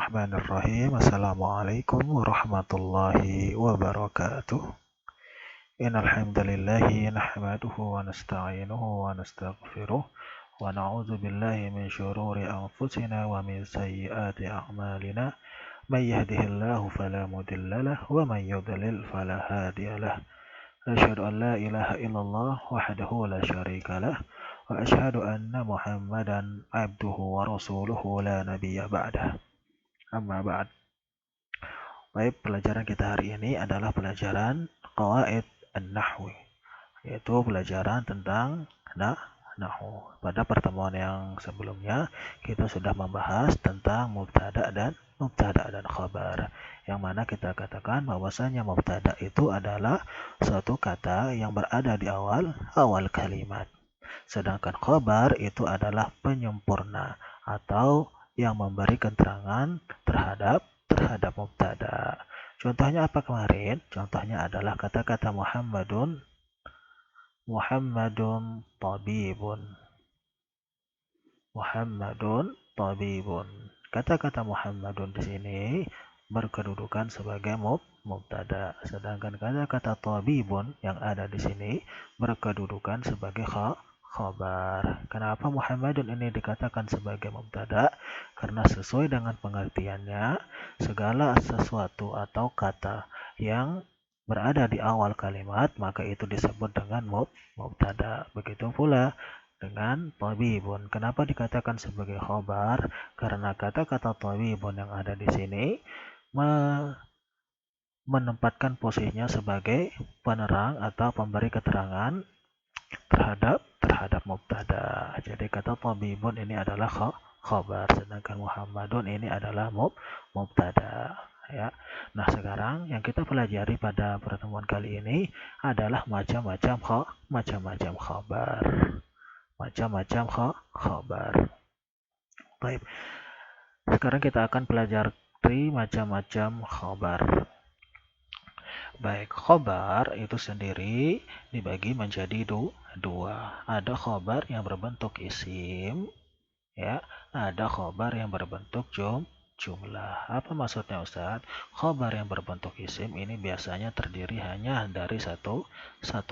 Bismillahirrahmanirrahim. Assalamualaikum warahmatullahi wabarakatuh. Innal hamdalillahi nahmaduhu wa nasta'inuhu wa nastaghfiruh wa na'udzu billahi min syururi anfusina wa min sayyiati a'malina. May yahdihillahu fala mudilla lahu wa may yudlil fala hadiyalah. Asyhadu an la ilaha illallah wahdahu la syarika lah wa asyhadu anna Muhammadan abduhu wa rasuluhu la nabiyya ba'dah. Amma ba'd. Baik, pelajaran kita hari ini adalah pelajaran Qawaid An-Nahwi, yaitu pelajaran tentang nahwu. Pada pertemuan yang sebelumnya kita sudah membahas tentang mubtada dan khabar, yang mana kita katakan bahwasanya mubtada itu adalah suatu kata yang berada di awal kalimat, sedangkan khabar itu adalah penyempurna atau yang memberi keterangan terhadap mubtada. Contohnya apa kemarin? Contohnya adalah kata-kata Muhammadun tabibun. Muhammadun tabibun. Kata-kata Muhammadun di sini berkedudukan sebagai mubtada, sedangkan kata-kata tabibun yang ada di sini berkedudukan sebagai khabar. Kenapa Muhammadun ini dikatakan sebagai mubtada? Karena sesuai dengan pengertiannya, segala sesuatu atau kata yang berada di awal kalimat maka itu disebut dengan mubtada. Begitu pula dengan tabibun. Kenapa dikatakan sebagai khabar? Karena kata-kata tabibun yang ada di sini menempatkan posisinya sebagai penerang atau pemberi keterangan terhadap mubtada. Jadi kata tabibun ini adalah khabar, sedangkan Muhammadun ini adalah mubtada, ya. Nah, sekarang yang kita pelajari pada pertemuan kali ini adalah macam-macam khabar. Macam-macam khabar. Baik. Sekarang kita akan pelajari macam-macam khabar. Baik, khobar itu sendiri dibagi menjadi dua. Ada khobar yang berbentuk isim, ya. Ada khobar yang berbentuk jumlah. Apa maksudnya, Ustadz? Khobar yang berbentuk isim ini biasanya terdiri hanya dari satu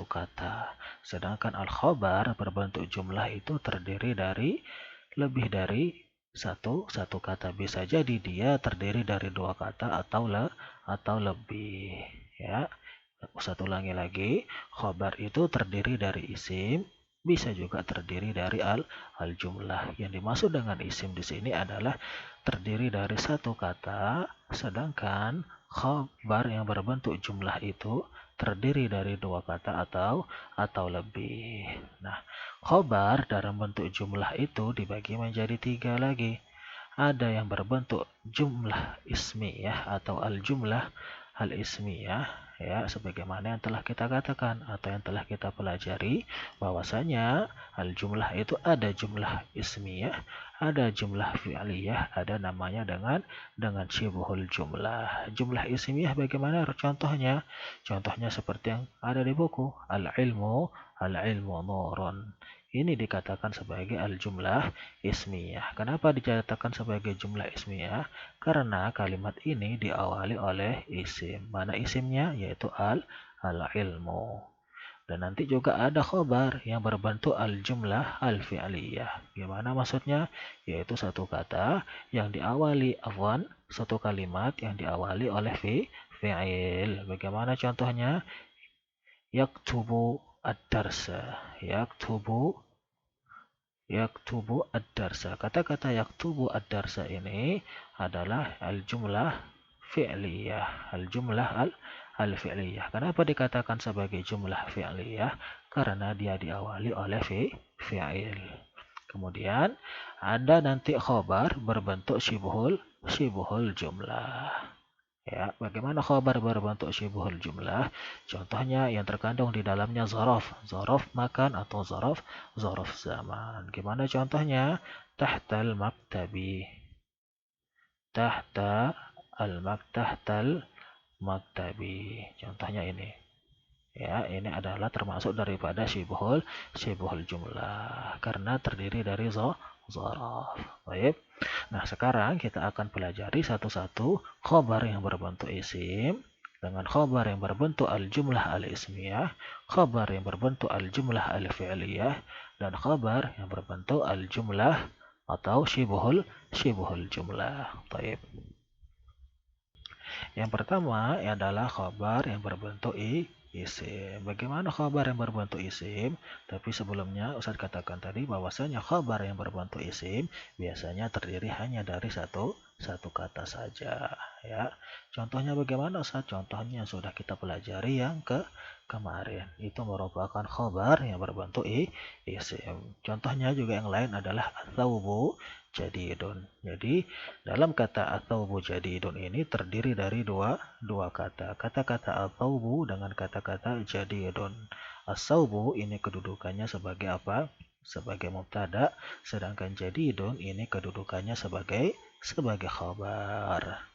kata. Sedangkan al-khobar berbentuk jumlah itu terdiri dari lebih dari satu kata. Bisa jadi dia terdiri dari dua kata atau lebih. Ya, satu ulangi lagi, khobar itu terdiri dari isim, bisa juga terdiri dari al-jumlah. Yang dimaksud dengan isim di sini adalah terdiri dari satu kata, sedangkan khobar yang berbentuk jumlah itu terdiri dari dua kata atau lebih. Nah, khobar dalam bentuk jumlah itu dibagi menjadi tiga lagi. Ada yang berbentuk jumlah ismiyah atau al-jumlah al-ismiyah, ya, sebagaimana yang telah kita katakan atau yang telah kita pelajari bahwasanya al-jumlah itu ada jumlah ismiyah, ada jumlah fi'liyah, ada namanya dengan syibhul jumlah. Jumlah ismiyah bagaimana contohnya? Contohnya seperti yang ada di buku, al-ilmu nurun. Ini dikatakan sebagai al-jumlah ismiyah. Kenapa dikatakan sebagai jumlah ismiyah? Karena kalimat ini diawali oleh isim. Mana isimnya? Yaitu al-ilmu. Dan nanti juga ada khobar yang berbentuk al-jumlah al-fi'liyah. Gimana maksudnya? Yaitu satu kata yang diawali satu kalimat yang diawali oleh fi'il. Bagaimana contohnya? Yaktubu ad-darsa. Yaktubu ad-darsa. Kata-kata yaktubu ad-darsa ini adalah al-jumlah fi'liyah. Al-jumlah al-fi'liyah. Kenapa dikatakan sebagai jumlah fi'liyah? Karena dia diawali oleh fi'il. Kemudian ada nanti khobar berbentuk syibhul jumlah. Ya, bagaimana khobar berbentuk syibhul jumlah? Contohnya yang terkandung di dalamnya zaraf makan atau zaraf zaman. Gimana contohnya? Tahtal maktabi. Tahtal maktabi. Contohnya ini. Ya, ini adalah termasuk daripada syibhul jumlah karena terdiri dari zaraf. Baik. Nah, sekarang kita akan pelajari satu-satu khobar yang berbentuk isim dengan khobar yang berbentuk al-jumlah al-ismiyah, khobar yang berbentuk al-jumlah al-fi'liyah, dan khobar yang berbentuk al-jumlah atau syibhul jumlah. Baik. Yang pertama adalah khabar yang berbentuk isim. Bagaimana khabar yang berbentuk isim? Tapi sebelumnya Ustaz katakan tadi bahwasanya khabar yang berbentuk isim biasanya terdiri hanya dari satu kata saja, ya. Contohnya bagaimana Ustaz? Contohnya yang sudah kita pelajari yang kemarin. Itu merupakan khabar yang berbentuk isim. Contohnya juga yang lain adalah ats-tsaubu jadidun. Jadi dalam kata at-thawbu jadidun ini terdiri dari dua kata. Kata-kata at-thawbu dengan kata-kata jadidun. As-sawbu ini kedudukannya sebagai apa? Sebagai mubtada, sedangkan jadidun ini kedudukannya sebagai khabar.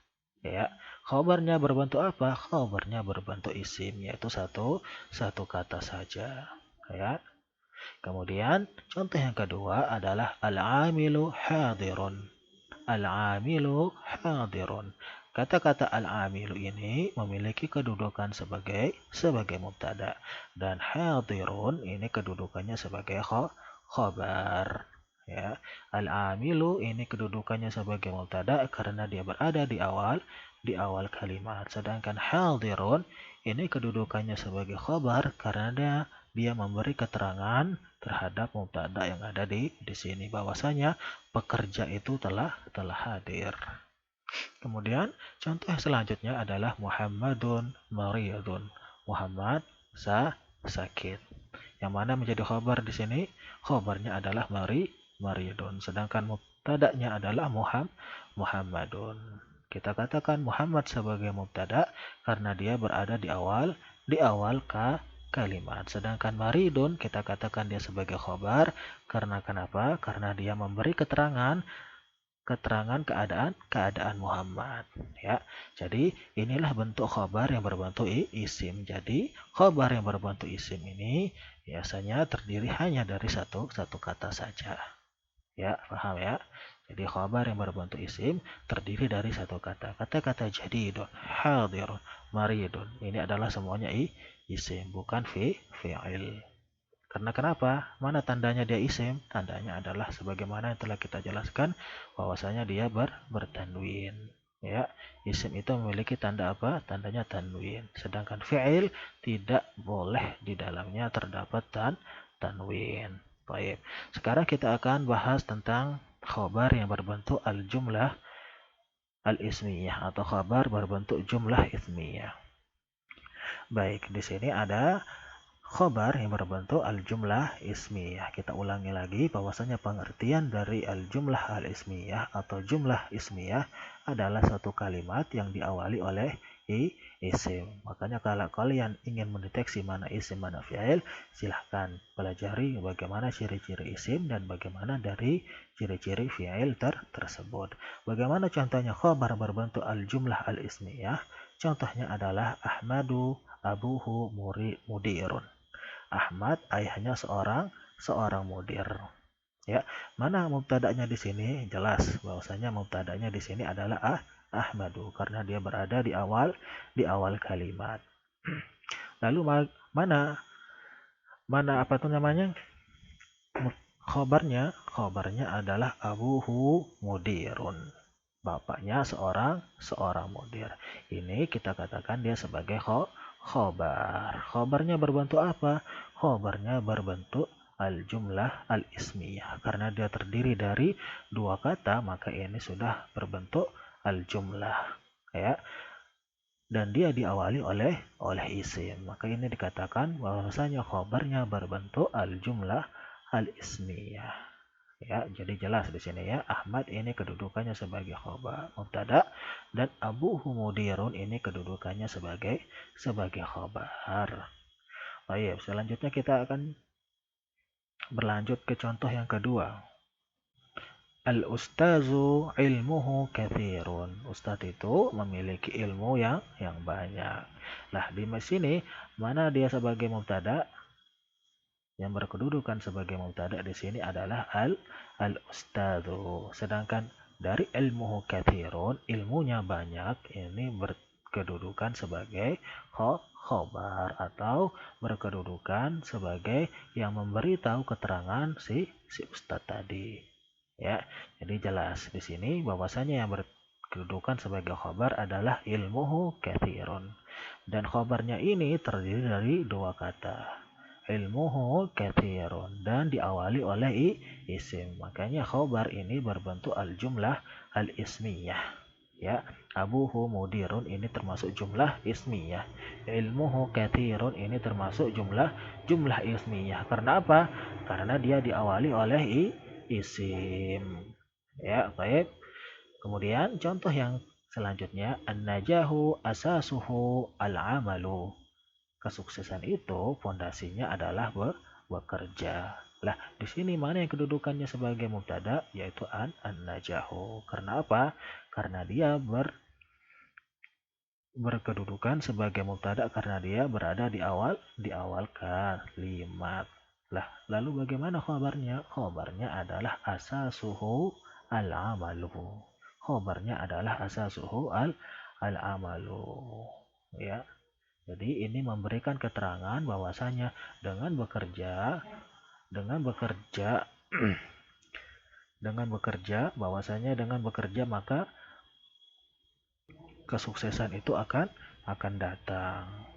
Ya, khabarnya berbentuk apa? Khabarnya berbentuk isim, yaitu satu kata saja. Ya. Kemudian contoh yang kedua adalah al-amilu hadirun. Al-amilu hadirun. Kata-kata al-amilu ini memiliki kedudukan sebagai mubtada dan hadirun ini kedudukannya sebagai khabar. Ya, al-amilu ini kedudukannya sebagai mubtada karena dia berada di awal kalimat. Sedangkan hadirun ini kedudukannya sebagai khabar karena dia memberi keterangan terhadap mubtada yang ada di sini bahwasanya pekerja itu telah hadir. Kemudian contoh selanjutnya adalah Muhammadun maridun. Muhammad sakit. Yang mana menjadi khabar di sini? Khabarnya adalah maridun. Sedangkan mubtada'nya adalah Muhammadun. Kita katakan Muhammad sebagai mubtada karena dia berada di awal kalimat. Sedangkan maridun kita katakan dia sebagai khabar karena kenapa? Karena dia memberi keterangan keadaan Muhammad, ya. Jadi inilah bentuk khabar yang berbentuk isim. Jadi khabar yang berbentuk isim ini biasanya terdiri hanya dari satu kata saja. Ya, paham ya? Jadi khabar yang berbentuk isim terdiri dari satu kata. Kata-kata jadidun, hadirun, maridun. Ini adalah semuanya isim, bukan fi'il. Karena kenapa? Mana tandanya dia isim? Tandanya adalah sebagaimana yang telah kita jelaskan bahwasanya dia bertanwin. Ya, isim itu memiliki tanda apa? Tandanya tanwin. Sedangkan fi'il tidak boleh di dalamnya terdapat tanwin. Baik. Sekarang kita akan bahas tentang khabar yang berbentuk al-jumlah al-ismiyah atau khabar berbentuk jumlah ismiyah. Baik, di sini ada khobar yang berbentuk al-jumlah ismiyah. Kita ulangi lagi bahwasanya pengertian dari al-jumlah al-ismiyah atau jumlah ismiyah adalah satu kalimat yang diawali oleh isim. Makanya kalau kalian ingin mendeteksi mana isim mana fi'il, silahkan pelajari bagaimana ciri-ciri isim dan bagaimana dari ciri-ciri fi'il tersebut. Bagaimana contohnya khobar berbentuk al-jumlah al-ismiyah? Contohnya adalah Ahmadu abuhu mudirun. Ahmad ayahnya seorang mudir. Ya, mana mubtada'nya di sini? Jelas bahwasanya mubtada'nya di sini adalah Ahmadu karena dia berada di awal kalimat. Lalu mana apa tuh namanya? Khobarnya adalah abuhu mudirun. Bapaknya seorang mudir. Ini kita katakan dia sebagai khobar. Khobarnya berbentuk apa? Khobarnya berbentuk al-jumlah al-ismiyah. Karena dia terdiri dari dua kata, maka ini sudah berbentuk al-jumlah. Ya. Dan dia diawali oleh isim. Maka ini dikatakan bahwasanya khobarnya berbentuk al-jumlah al-ismiyah. Ya, jadi jelas di sini ya, Ahmad ini kedudukannya sebagai khabar mubtada dan abuhu mudirun ini kedudukannya sebagai khabar. Baik, selanjutnya kita akan berlanjut ke contoh yang kedua. Al-ustazu ilmuhu kathirun. Ustadz itu memiliki ilmu yang banyak. Nah, di sini mana dia sebagai mubtada? Yang berkedudukan sebagai mubtada di sini adalah al-ustadzu. Sedangkan dari ilmuhu kathirun, ilmunya banyak, ini berkedudukan sebagai khobar atau berkedudukan sebagai yang memberitahu keterangan si ustadz tadi. Ya, jadi jelas di sini bahwasanya yang berkedudukan sebagai khobar adalah ilmuhu kathirun. Dan khobarnya ini terdiri dari dua kata. Ilmuhu kathirun dan diawali oleh isim. Makanya khobar ini berbentuk al-jumlah al-ismiyah. Ya, abuhu mudirun ini termasuk jumlah ismiyah. Ilmuhu kathirun ini termasuk jumlah ismiyah. Karena apa? Karena dia diawali oleh isim. Ya, baik. Kemudian contoh yang selanjutnya an-najahu asasuhu al-amalu. Kesuksesan itu fondasinya adalah bekerja. Lah, di sini mana yang kedudukannya sebagai mubtada yaitu an-najahu. Karena apa? Karena dia berkedudukan sebagai mubtada karena dia berada di awal kalimat. Lah, lalu bagaimana khabarnya? Khabarnya adalah asasuhu al-amalu. Khabarnya adalah asasuhu al-amalu. Ya. Jadi ini memberikan keterangan bahwasanya dengan bekerja bahwasanya dengan bekerja maka kesuksesan itu akan datang.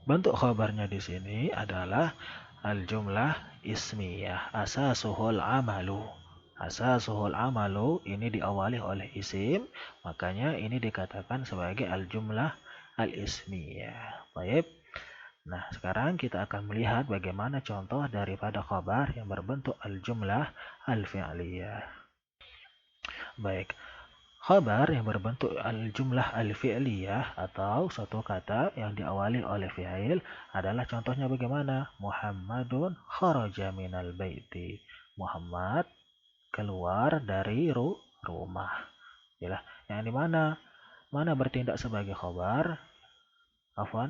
Bentuk khabarnya di sini adalah al-jumlah ismiyah asasuhul amalu. Asasuhul amalu ini diawali oleh isim, makanya ini dikatakan sebagai al-jumlah al-ismiyah. Baik. Nah, sekarang kita akan melihat bagaimana contoh daripada khabar yang berbentuk al-jumlah al-fi'liyah. Baik. Khabar yang berbentuk al-jumlah al-fi'liyah atau suatu kata yang diawali oleh fi'il adalah contohnya bagaimana? Muhammadun kharaja minal baiti. Muhammad keluar dari rumah. Yalah, yang di mana? Mana bertindak sebagai khabar?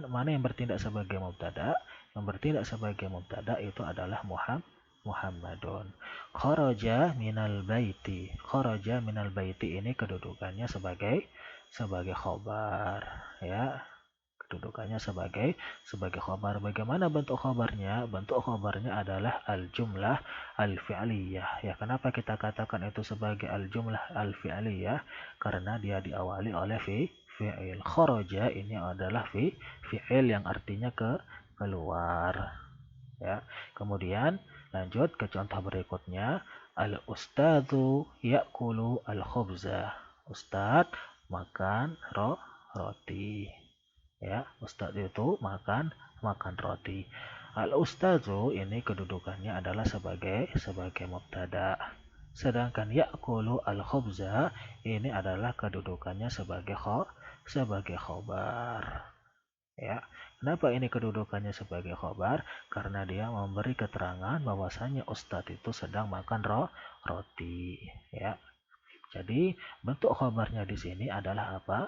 Mana yang bertindak sebagai mubtada? Yang bertindak sebagai mubtada itu adalah Muhammadun. Kharaja minal baiti. Kharaja minal baiti ini kedudukannya sebagai khabar, ya. Kedudukannya sebagai khabar. Bagaimana bentuk khabarnya? Bentuk khabarnya adalah al-jumlah al-fi'liyah. Ya, kenapa kita katakan itu sebagai al-jumlah al-fi'liyah? Karena dia diawali oleh fi'il. Kharaja ini adalah fi'il yang artinya keluar. Ya. Kemudian lanjut ke contoh berikutnya. Al-ustadzu ya'kulu al-khubza. Ustadz makan roti. Ya, ustadz itu makan roti. Al-ustadzu ini kedudukannya adalah sebagai mubtada. Sedangkan ya'kulu al-khubza ini adalah kedudukannya sebagai khobar. Ya, kenapa ini kedudukannya sebagai khobar? Karena dia memberi keterangan bahwasanya ustadz itu sedang makan roti. Ya, jadi bentuk khobarnya di sini adalah apa?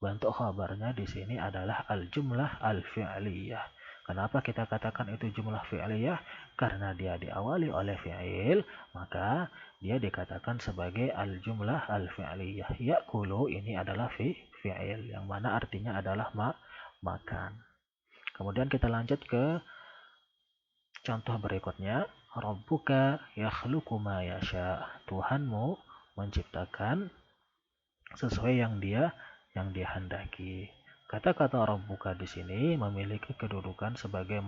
Bentuk khabarnya di sini adalah al-jumlah al-fi'liyah. Kenapa kita katakan itu jumlah fi'liyah? Karena dia diawali oleh fi'il, maka dia dikatakan sebagai al-jumlah al-fi'liyah. Ya'kulu ini adalah fi'il, yang mana artinya adalah makan. Kemudian kita lanjut ke contoh berikutnya. Rabbuka yakhluqu ma yasha. Tuhanmu menciptakan sesuai yang dia hendaki. Kata-kata rabbuka di sini memiliki kedudukan sebagai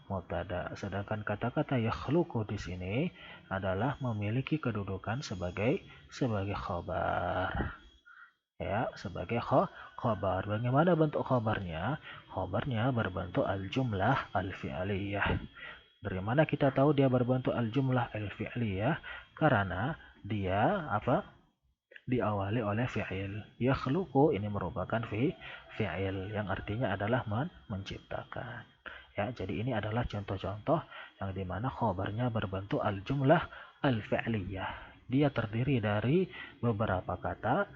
mubtada, sedangkan kata-kata yakhluqu di sini adalah memiliki kedudukan sebagai khabar. Ya, sebagai khabar. Bagaimana bentuk khabarnya? Khabarnya berbentuk al-jumlah al-fi'liyah. Dari mana kita tahu dia berbentuk al-jumlah al-fi'liyah? Karena dia apa? Diawali oleh fi'il. Yakhluqu ini merupakan fi'il yang artinya adalah menciptakan. Ya, jadi ini adalah contoh-contoh yang dimana khabarnya berbentuk al-jumlah al-fi'liyah. dia terdiri dari beberapa kata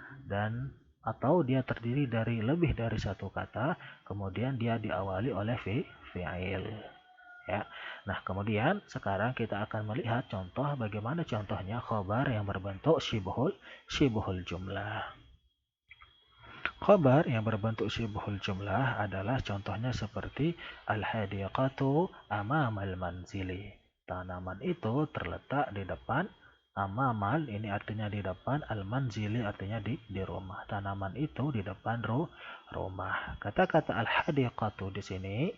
atau dia terdiri dari lebih dari satu kata, kemudian dia diawali oleh fi'il. Ya. Nah, kemudian sekarang kita akan melihat contoh bagaimana contohnya khobar yang berbentuk syibhul jumlah. Khobar yang berbentuk syibhul jumlah adalah contohnya seperti al-hadiqatu amamal manzili. Tanaman itu terletak di depan. Amamal ini artinya di depan, al-manzili artinya di rumah. Tanaman itu di depan rumah. Kata-kata al-hadiqatu di sini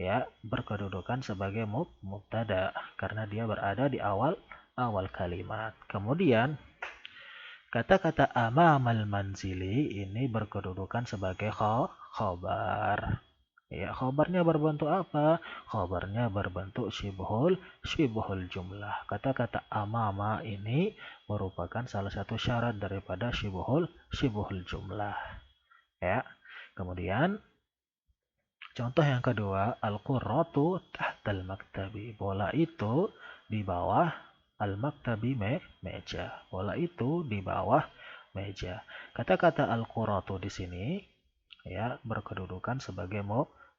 ya berkedudukan sebagai mubtada karena dia berada di awal kalimat. Kemudian kata-kata amamal manzili ini berkedudukan sebagai khobar. Ya, khobarnya berbentuk apa? Khobarnya berbentuk syibhul jumlah. Kata-kata amama ini merupakan salah satu syarat daripada syibhul jumlah. Ya. Kemudian contoh yang kedua, al-qurratu tahtal maktabi. Bola itu di bawah al-maktabi meja. Bola itu di bawah meja. Kata-kata al-qurratu di sini ya berkedudukan sebagai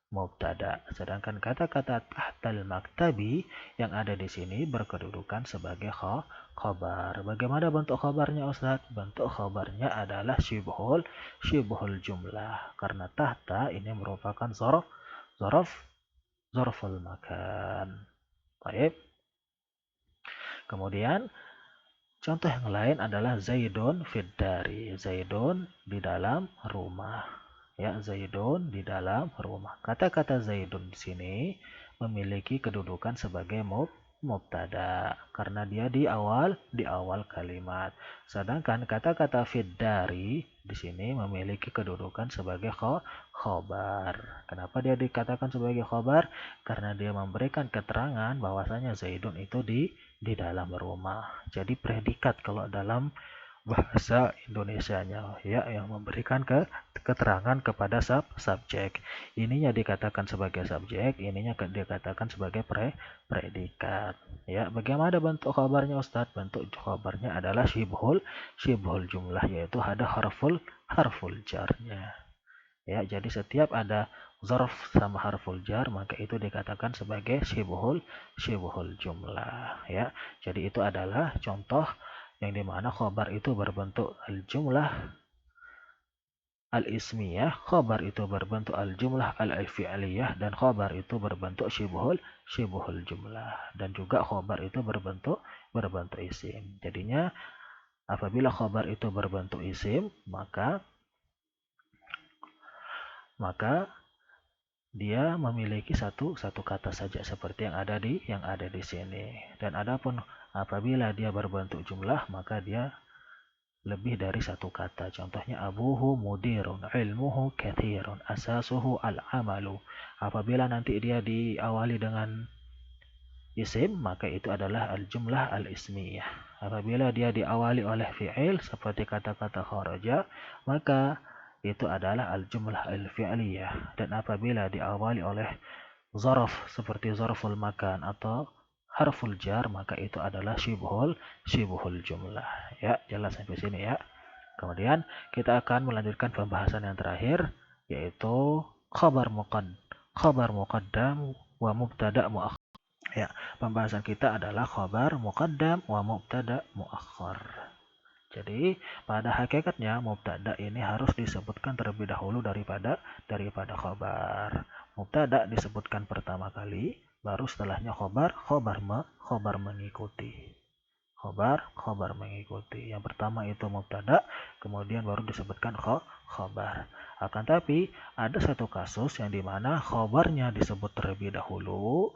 mubtada. Sedangkan kata-kata tahtal maktabi yang ada di sini berkedudukan sebagai khabar. Bagaimana bentuk khabarnya Ustaz? Bentuk khabarnya adalah syibhul jumlah. Karena tahta ini merupakan zarful makan. Baik. Kemudian contoh yang lain adalah Zaidun fid dari. Zaidun di dalam rumah. Ya, Zaidun di dalam rumah. Kata-kata Zaidun di sini memiliki kedudukan sebagai mubtada karena dia di awal kalimat. Sedangkan kata-kata fid dari di sini memiliki kedudukan sebagai khobar. Kenapa dia dikatakan sebagai khobar? Karena dia memberikan keterangan bahwasanya Zaidun itu di dalam rumah. Jadi predikat kalau dalam bahasa Indonesianya ya yang memberikan keterangan kepada subjek. Ininya dikatakan sebagai subjek, ininya dikatakan sebagai predikat. Ya, bagaimana bentuk khabarnya Ustadz? Bentuk khabarnya adalah syibhul jumlah yaitu ada harful jarnya. Ya, jadi setiap ada zarf sama harful jar maka itu dikatakan sebagai syibhul jumlah ya. Jadi itu adalah contoh yang dimana khobar itu berbentuk al-jumlah al-ismiyah, khobar itu berbentuk al-jumlah al-fi'liyah, dan khobar itu berbentuk syibhul jumlah, dan juga khobar itu berbentuk isim. Jadinya apabila khobar itu berbentuk isim, maka dia memiliki satu kata saja seperti yang ada di sini. Dan adapun apabila dia berbentuk jumlah, maka dia lebih dari satu kata. Contohnya abuhu mudirun, ilmuhu kathirun, asasuhu al-amalu. Apabila nanti dia diawali dengan isim, maka itu adalah al-jumlah al-ismiyah. Apabila dia diawali oleh fi'il seperti kata-kata kharaja, maka itu adalah al-jumlah al-fi'liyah. Dan apabila diawali oleh zarf seperti zarful makan atau harful jar, maka itu adalah syibhul jumlah. Ya, jelas sampai sini ya. Kemudian kita akan melanjutkan pembahasan yang terakhir yaitu khabar muqaddam wa mubtada muakhar. Ya, pembahasan kita adalah khabar muqaddam wa mubtada muakhar. Jadi pada hakikatnya mubtada ini harus disebutkan terlebih dahulu daripada khabar. Mubtada disebutkan pertama kali, baru setelahnya khobar mengikuti. Khobar mengikuti. Yang pertama itu mubtada, kemudian baru disebutkan khobar. Akan tapi ada satu kasus yang dimana khobarnya disebut terlebih dahulu,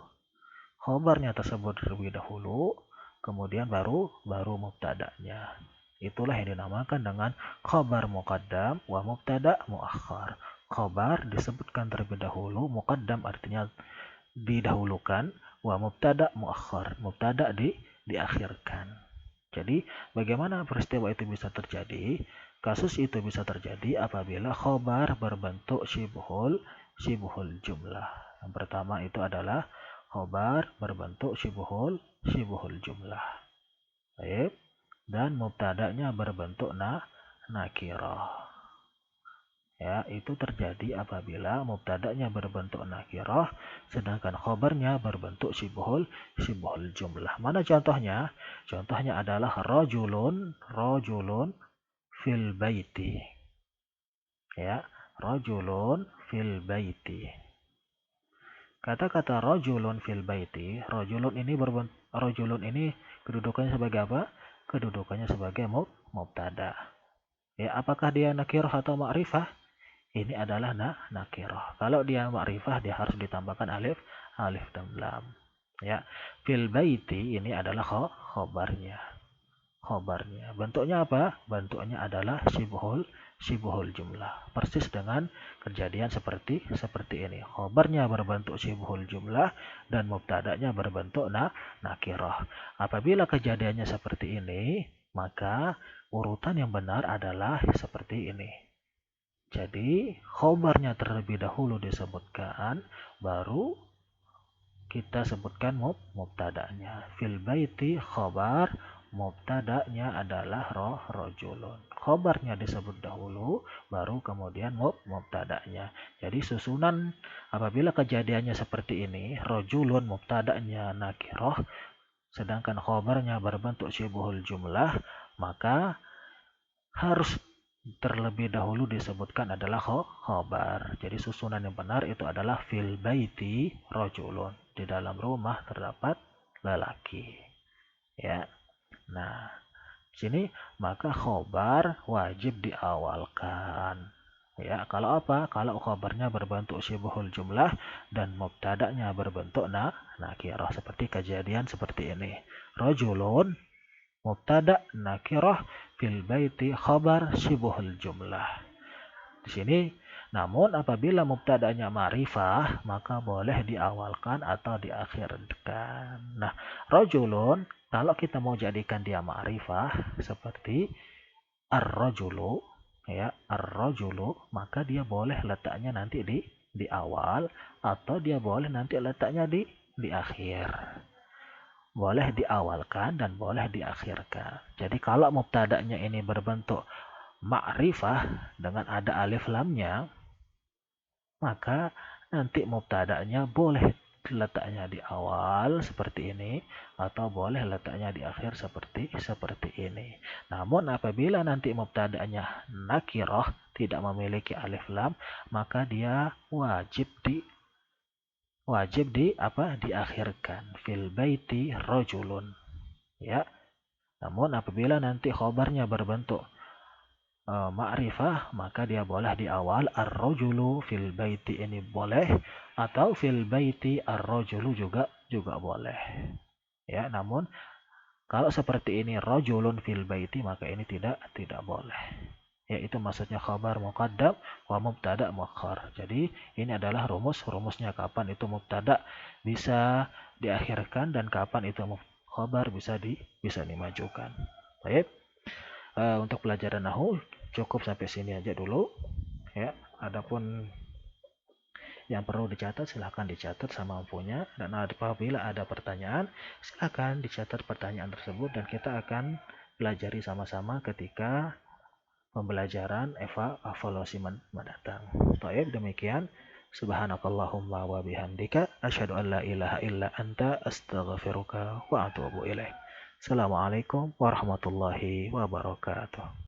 kemudian baru mubtadanya. Itulah yang dinamakan dengan khabar muqaddam wa mubtada muakhar. Khabar disebutkan terlebih dahulu, muqaddam artinya didahulukan, wa mubtada muakhar, mubtada diakhirkan. Jadi bagaimana peristiwa itu bisa terjadi? Kasus itu bisa terjadi apabila khabar berbentuk syibhul jumlah. Yang pertama itu adalah khabar berbentuk syibhul jumlah. Baik. dan mubtada'nya berbentuk nakirah. Ya, itu terjadi apabila mubtada'nya berbentuk nakirah sedangkan khobarnya berbentuk syibhul jumlah. Mana contohnya? Contohnya adalah rajulun fil baiti. Ya, rajulun fil baiti. Kata-kata rajulun fil baiti, rajulun ini kedudukannya sebagai apa? Kedudukannya sebagai mubtada. Ya, apakah dia nakirah atau ma'rifah? Ini adalah nakirah. Kalau dia ma'rifah dia harus ditambahkan alif dan lam. Ya, fil baiti ini adalah khobarnya. Bentuknya apa? Bentuknya adalah syibhul jumlah. Persis dengan kejadian seperti ini. Khobarnya berbentuk syibhul jumlah dan mubtada'nya berbentuk nakirah. Apabila kejadiannya seperti ini, maka urutan yang benar adalah seperti ini. Jadi khobarnya terlebih dahulu disebutkan, baru kita sebutkan mubtada'nya. Fil baiti khobar, mubtada'nya adalah rajulun. Khobarnya disebut dahulu, baru kemudian mubtada'nya. Jadi susunan apabila kejadiannya seperti ini, rajulun mubtada'nya nakirah, sedangkan khobarnya berbentuk syibhul jumlah, maka harus terlebih dahulu disebutkan adalah khobar. Jadi susunan yang benar itu adalah fil baiti rajulun. Di dalam rumah terdapat lelaki. Ya. Nah, sini maka khobar wajib diawalkan. Ya, kalau apa? Kalau khobarnya berbentuk syibhul jumlah dan mubtada'nya berbentuk nakirah seperti kejadian seperti ini. Rajulun mubtada nakirah fil baiti khabar syibhul jumlah. Di sini namun apabila mubtada'nya ma'rifah maka boleh diawalkan atau diakhirkan. Nah, rajulun kalau kita mau jadikan dia ma'rifah seperti ar-rajulu, ya, ar-rajulu, maka dia boleh letaknya nanti di awal atau dia boleh nanti letaknya di akhir. Boleh diawalkan dan boleh diakhirkan. Jadi kalau mubtada'nya ini berbentuk ma'rifah dengan ada alif lamnya, maka nanti mubtada'nya boleh letaknya di awal seperti ini atau boleh letaknya di akhir seperti ini. Namun apabila nanti mubtada'nya nakirah tidak memiliki alif lam, maka dia wajib diakhirkan. Fil baiti rajulun. Ya. Namun apabila nanti khobarnya berbentuk ma'rifah, maka dia boleh di awal ar-rajulu fil baiti ini boleh atau fil baiti ar-rajulu juga boleh. Ya, namun kalau seperti ini rajulun fil baiti maka ini tidak boleh. Yaitu maksudnya khabar muqaddam wa mubtada muakhar. Jadi ini adalah rumusnya kapan itu mubtada bisa diakhirkan dan kapan itu khabar bisa dimajukan. Baik. Untuk pelajaran nahwu cukup sampai sini aja dulu. Ya, adapun yang perlu dicatat silahkan dicatat semampunya dan apabila ada pertanyaan silahkan dicatat pertanyaan tersebut dan kita akan pelajari sama-sama ketika pembelajaran evaluasi mendatang. Baik, demikian. Subhanakallahumma wa bihamdika asyhadu an la ilaha illa anta astaghfiruka wa atubu ilaik. Assalamualaikum warahmatullahi wabarakatuh.